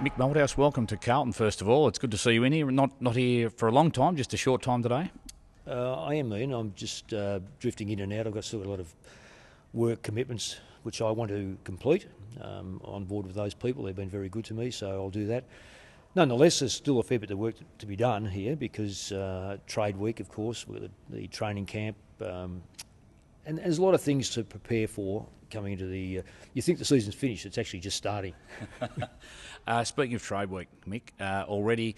Mick Malthouse, welcome to Carlton first of all. It's good to see you in here. Not here for a long time, just a short time today. I am, Ian. I'm just drifting in and out. I've still got a lot of work commitments which I want to complete. On board with those people. They've been very good to me, so I'll do that. Nonetheless, there's still a fair bit of work to be done here because trade week, of course, with the training camp, and there's a lot of things to prepare for coming into the... you think the season's finished, it's actually just starting. Speaking of trade week, Mick, already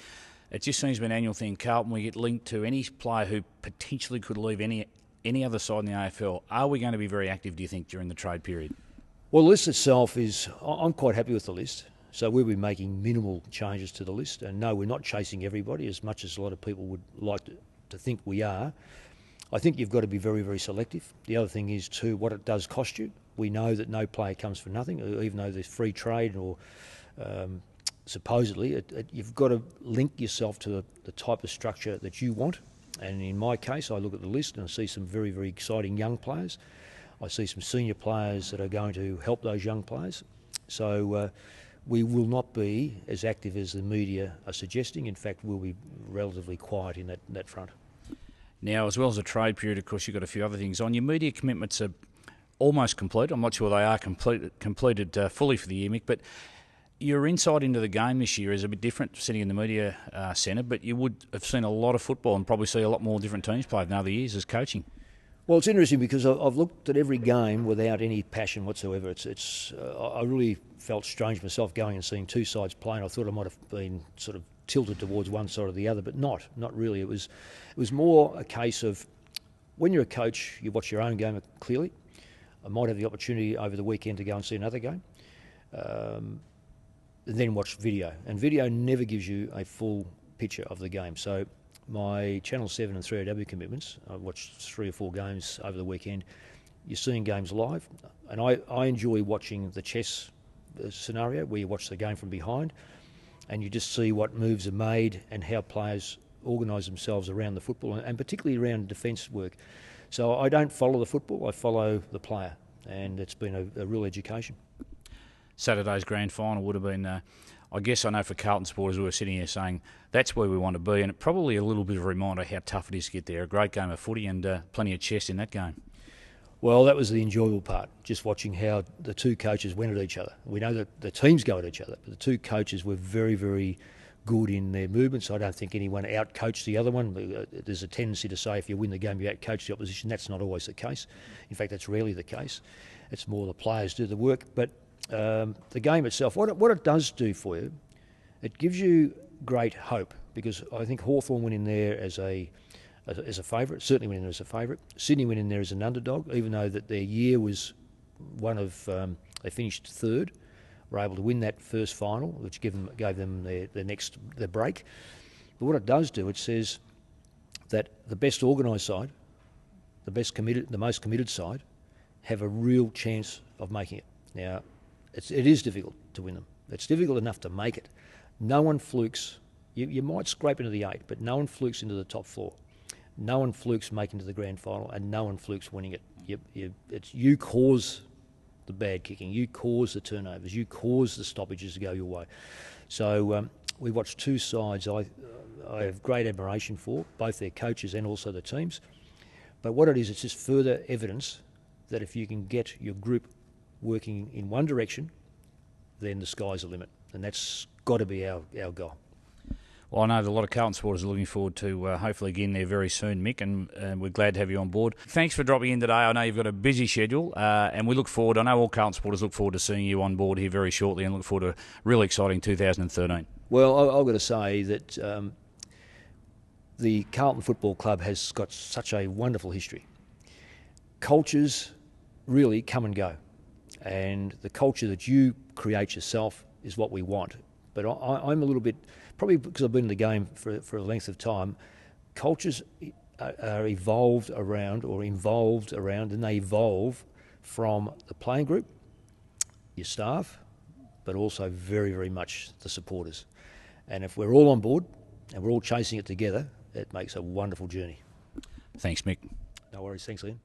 it just seems to be an annual thing in Carlton. We get linked to any player who potentially could leave any other side in the AFL. Are we going to be very active, do you think, during the trade period? Well, the list itself is... I'm quite happy with the list. So we'll be making minimal changes to the list. And no, we're not chasing everybody as much as a lot of people would like to think we are. I think you've got to be very, very selective. The other thing is, too, what it does cost you. We know that no player comes for nothing, even though there's free trade or supposedly. You've got to link yourself to the type of structure that you want. And in my case, I look at the list and I see some very, very exciting young players. I see some senior players that are going to help those young players. So we will not be as active as the media are suggesting. In fact, we'll be relatively quiet in that front. Now, as well as the trade period, of course, you've got a few other things on. Your media commitments are almost complete. I'm not sure they are completed fully for the year, Mick, but your insight into the game this year is a bit different sitting in the media centre, but you would have seen a lot of football and probably see a lot more different teams played in other years as coaching. Well, it's interesting because I've looked at every game without any passion whatsoever. I really felt strange myself going and seeing two sides playing. I thought I might have been sort of tilted towards one side or the other, but not really. It was more a case of when you're a coach, you watch your own game clearly. I might have the opportunity over the weekend to go and see another game, and then watch video. And video never gives you a full picture of the game. So my Channel 7 and 3AW commitments, I watched 3 or 4 games over the weekend. You're seeing games live, and I enjoy watching the chess scenario where you watch the game from behind and you just see what moves are made and how players organise themselves around the football and particularly around defence work. So I don't follow the football, I follow the player, and it's been a real education. Saturday's grand final would have been, I guess I know for Carlton supporters we were sitting here saying that's where we want to be, and it probably a little bit of a reminder how tough it is to get there. A great game of footy and plenty of chess in that game. Well, that was the enjoyable part, just watching how the two coaches went at each other. We know that the teams go at each other, but the two coaches were very, very good in their movements. I don't think anyone out-coached the other one. There's a tendency to say if you win the game, you out-coach the opposition. That's not always the case. In fact, that's rarely the case. It's more the players do the work. But the game itself, what it does do for you, it gives you great hope, because I think Hawthorn went in there as a favourite, certainly went in there as a favourite. Sydney went in there as an underdog, even though that their year was one of, they finished third, were able to win that first final, which gave them their break. But what it does do, it says that the best organised side, the most committed side, have a real chance of making it. Now, it is difficult to win them. It's difficult enough to make it. No one flukes. You might scrape into the 8, but no one flukes into the top 4. No one flukes making to the grand final, and no one flukes winning it. You cause the bad kicking, you cause the turnovers, you cause the stoppages to go your way. So we watched two sides I have great admiration for, both their coaches and also the teams. But what it is, it's just further evidence that if you can get your group working in one direction, then the sky's the limit. And that's got to be our goal. Well, I know that a lot of Carlton supporters are looking forward to hopefully getting there very soon, Mick, and we're glad to have you on board. Thanks for dropping in today. I know you've got a busy schedule, and we look forward, I know all Carlton supporters look forward to seeing you on board here very shortly and look forward to a really exciting 2013. Well, I've got to say that the Carlton Football Club has got such a wonderful history. Cultures really come and go, and the culture that you create yourself is what we want. But I'm a little bit, probably because I've been in the game for a length of time, cultures are evolved around or involved around, and they evolve from the playing group, your staff, but also very, very much the supporters. And if we're all on board and we're all chasing it together, it makes a wonderful journey. Thanks, Mick. No worries. Thanks, Ian.